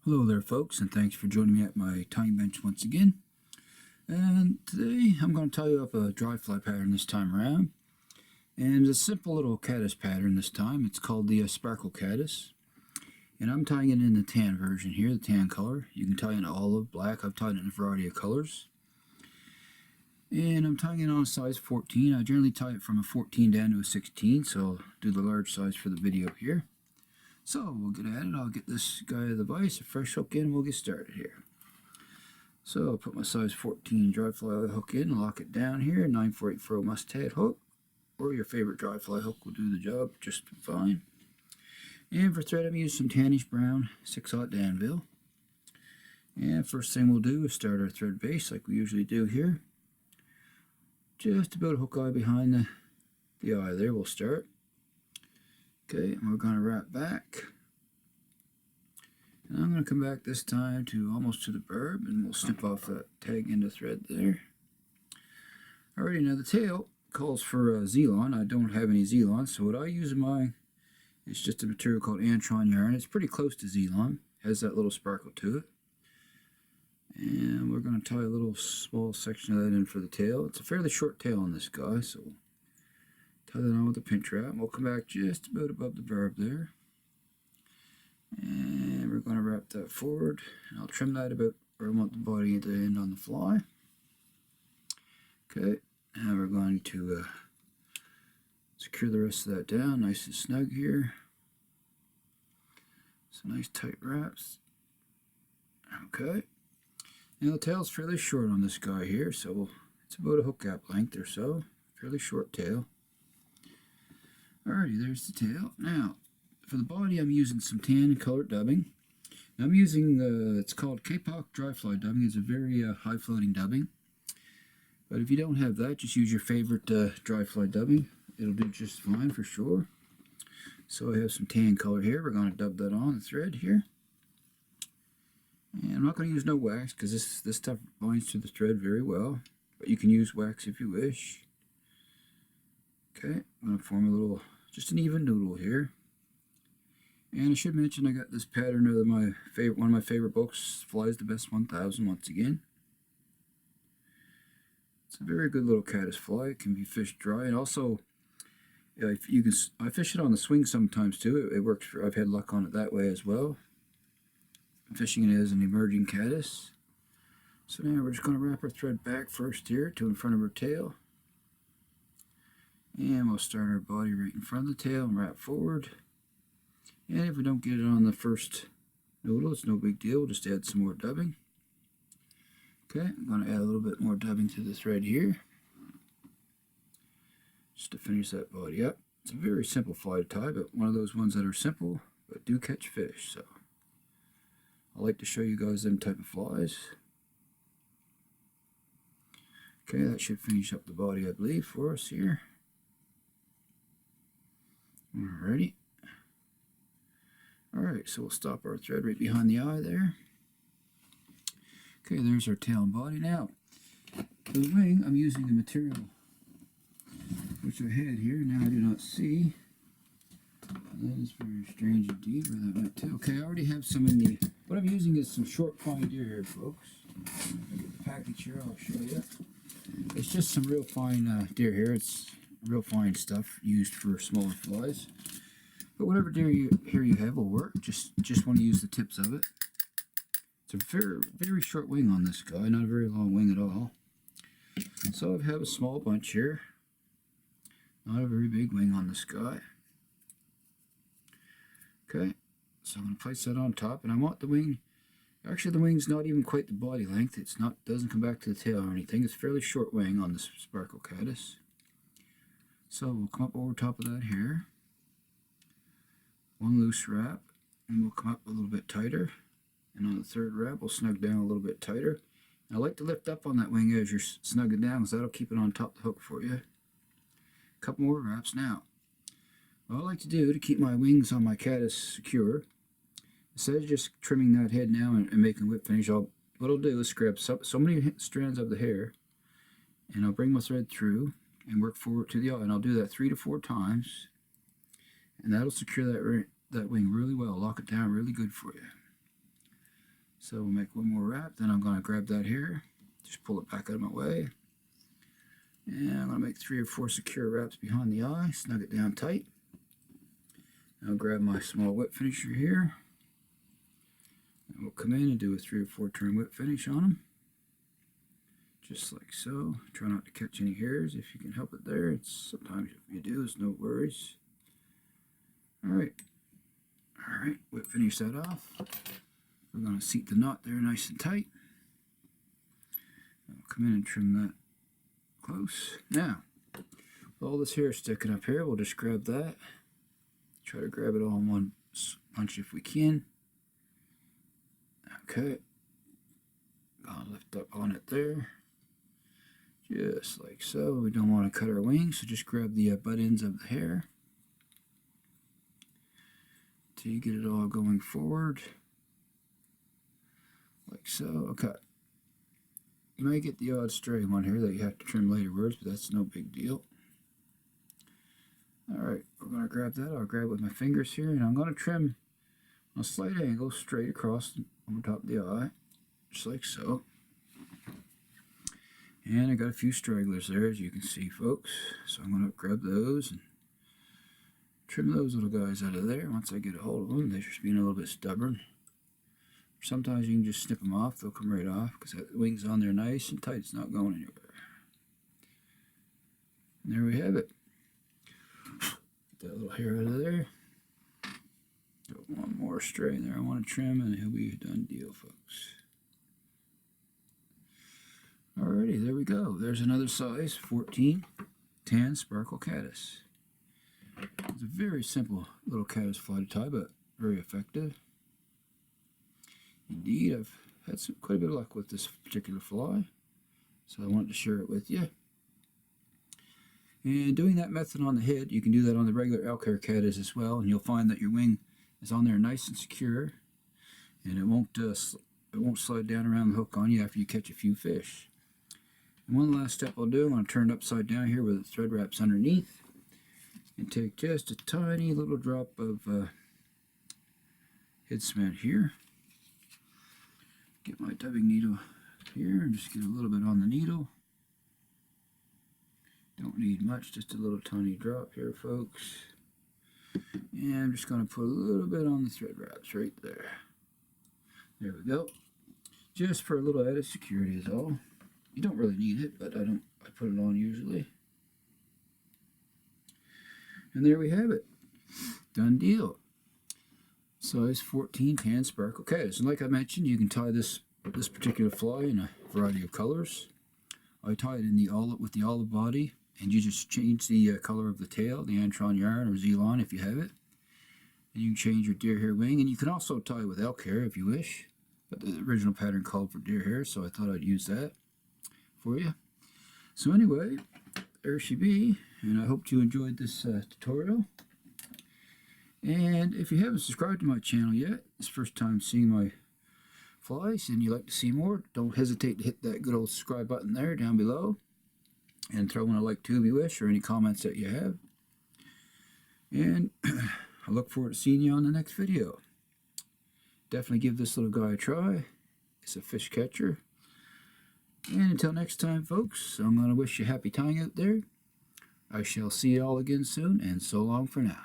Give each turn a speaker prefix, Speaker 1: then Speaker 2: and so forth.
Speaker 1: Hello there folks, and thanks for joining me at my tying bench once again. And today I'm going to tie up a dry fly pattern this time around. And it's a simple little caddis pattern this time. It's called the sparkle caddis. And I'm tying it in the tan version here, the tan color. You can tie it in olive, black. I've tied it in a variety of colors. And I'm tying it on a size 14. I generally tie it from a 14 down to a 16, so I'll do the large size for the video here. So we'll get at it. I'll get this guy of the vise, a fresh hook in, and we'll get started here. So I'll put my size 14 dry fly hook in, lock it down here, 9/4 furrow mustad hook, or your favorite dry fly hook will do the job just fine. And for thread I'm using some tannish brown 6/0 danville. And first thing we'll do is start our thread base like we usually do here. Just about a hook eye behind the eye there we'll start. Okay, and we're going to wrap back. And I'm going to come back this time to almost to the barb, and we'll snip off that tag end of thread there. Alrighty, now the tail calls for zlon. I don't have any zlon, so what I use in mine is just a material called antron yarn. It's pretty close to zlon, has that little sparkle to it. And we're going to tie a little small section of that in for the tail. It's a fairly short tail on this guy, so we'll tie that on with a pinch wrap. We'll come back just about above the barb there. And we're going to wrap that forward. And I'll trim that about where I want the body to end on the fly. Okay, now we're going to secure the rest of that down nice and snug here. Some nice tight wraps. Okay. Now the tail's fairly short on this guy here, so it's about a hook gap length or so. Fairly short tail. Alrighty, there's the tail. Now, for the body, I'm using some tan colored dubbing. Now, I'm using, it's called Kapok dry fly dubbing. It's a very high floating dubbing. But if you don't have that, just use your favorite dry fly dubbing. It'll do just fine for sure. So I have some tan color here. We're going to dub that on the thread here. And I'm not going to use no wax because this stuff binds to the thread very well. But you can use wax if you wish. Okay, I'm going to form a little, just an even noodle here. And I should mention I got this pattern of one of my favorite books, Flies the Best 1000 once again. It's a very good little caddis fly. It can be fished dry, and also I fish it on the swing sometimes too. It works. I've had luck on it that way as well. I'm fishing it as an emerging caddis. So now we're just going to wrap our thread back first here to in front of our tail. And we'll start our body right in front of the tail and wrap forward. And if we don't get it on the first noodle, it's no big deal. We'll just add some more dubbing. Okay, I'm going to add a little bit more dubbing to the thread here, just to finish that body up. It's a very simple fly to tie, but one of those ones that are simple, but do catch fish. So I like to show you guys them type of flies. Okay, that should finish up the body, I believe, for us here. Alrighty. Alright, so we'll stop our thread right behind the eye there. Okay, there's our tail and body. Now, for the wing, I'm using the material which I had here. Now I do not see. That is very strange indeed where that went to. Okay, I already have some in the... What I'm using is some short fine deer hair, folks. I'll get the package here, I'll show you. It's just some real fine deer hair. It's real fine stuff used for smaller flies. But whatever deer hair you have will work. Just want to use the tips of it. It's a very short wing on this guy, not a very long wing at all. So I have a small bunch here. Not a very big wing on this guy. Okay, so I'm going to place that on top, and I want the wing. Actually, the wing's not even quite the body length. Doesn't come back to the tail or anything. It's a fairly short wing on this sparkle caddis. So we'll come up over top of that here. One loose wrap, and we'll come up a little bit tighter. And on the third wrap, we'll snug down a little bit tighter. And I like to lift up on that wing as you're snugging down, because that'll keep it on top of the hook for you. A couple more wraps now. What I like to do to keep my wings on my caddis secure, instead of just trimming that head now and making whip finish, what I'll do is grab so many strands of the hair, and I'll bring my thread through and work forward to the eye, and I'll do that 3 to 4 times, and that'll secure that wing really well, lock it down really good for you. So we'll make one more wrap, then I'm going to grab that here, just pull it back out of my way. And I'm going to make 3 or 4 secure wraps behind the eye, snug it down tight. I'll grab my small whip finisher here. And we'll come in and do a 3 or 4 turn whip finish on them. Just like so. Try not to catch any hairs if you can help it there. Sometimes if you do, it's no worries. Alright, whip finish that off. We're going to seat the knot there nice and tight. I'll come in and trim that close. Now, with all this hair sticking up here, we'll just grab that. Try to grab it all in one punch if we can. Okay. Gonna lift up on it there. Just like so. We don't want to cut our wings, so just grab the butt ends of the hair till you get it all going forward. Like so. Okay. You may get the odd stray one here that you have to trim laterwards, but that's no big deal. Alright, we're going to grab that. I'll grab it with my fingers here, and I'm going to trim on a slight angle straight across over top of the eye, just like so. And I got a few stragglers there, as you can see, folks. So I'm going to grab those and trim those little guys out of there. Once I get a hold of them, they're just being a little bit stubborn. Sometimes you can just snip them off, they'll come right off, because that wing's on there nice and tight, it's not going anywhere. And there we have it. Get that little hair out of there. Got one more stray there I want to trim, and he'll be a done deal, folks. Alrighty, there we go. There's another size 14 tan sparkle caddis. It's a very simple little caddis fly to tie, but very effective. Indeed, I've had quite a bit of luck with this particular fly, so I wanted to share it with you. And doing that method on the head, you can do that on the regular elk hair caddis as well, and you'll find that your wing is on there nice and secure, and it won't slide down around the hook on you after you catch a few fish. And one last step I'll do, I'm going to turn it upside down here with the thread wraps underneath, and take just a tiny little drop of head cement here. Get my dubbing needle here and just get a little bit on the needle. Don't need much, just a little tiny drop here, folks. And I'm just going to put a little bit on the thread wraps right there. There we go. Just for a little added security is all. You don't really need it, but I put it on usually. And there we have it. Done deal. Size 14 tan sparkle caddis. And like I mentioned, you can tie this particular fly in a variety of colors. I tie it in with the olive body, and you just change the color of the tail, the antron yarn or zlon if you have it. And you can change your deer hair wing, and you can also tie with elk hair if you wish. But the original pattern called for deer hair, so I thought I'd use that for you. So anyway, there she be, and I hope you enjoyed this tutorial. And if you haven't subscribed to my channel yet, it's the first time seeing my flies and you'd like to see more, don't hesitate to hit that good old subscribe button there down below, and throw in a like too if you wish, or any comments that you have. And I look forward to seeing you on the next video. Definitely give this little guy a try. It's a fish catcher. And until next time, folks, I'm going to wish you happy tying out there. I shall see you all again soon, and so long for now.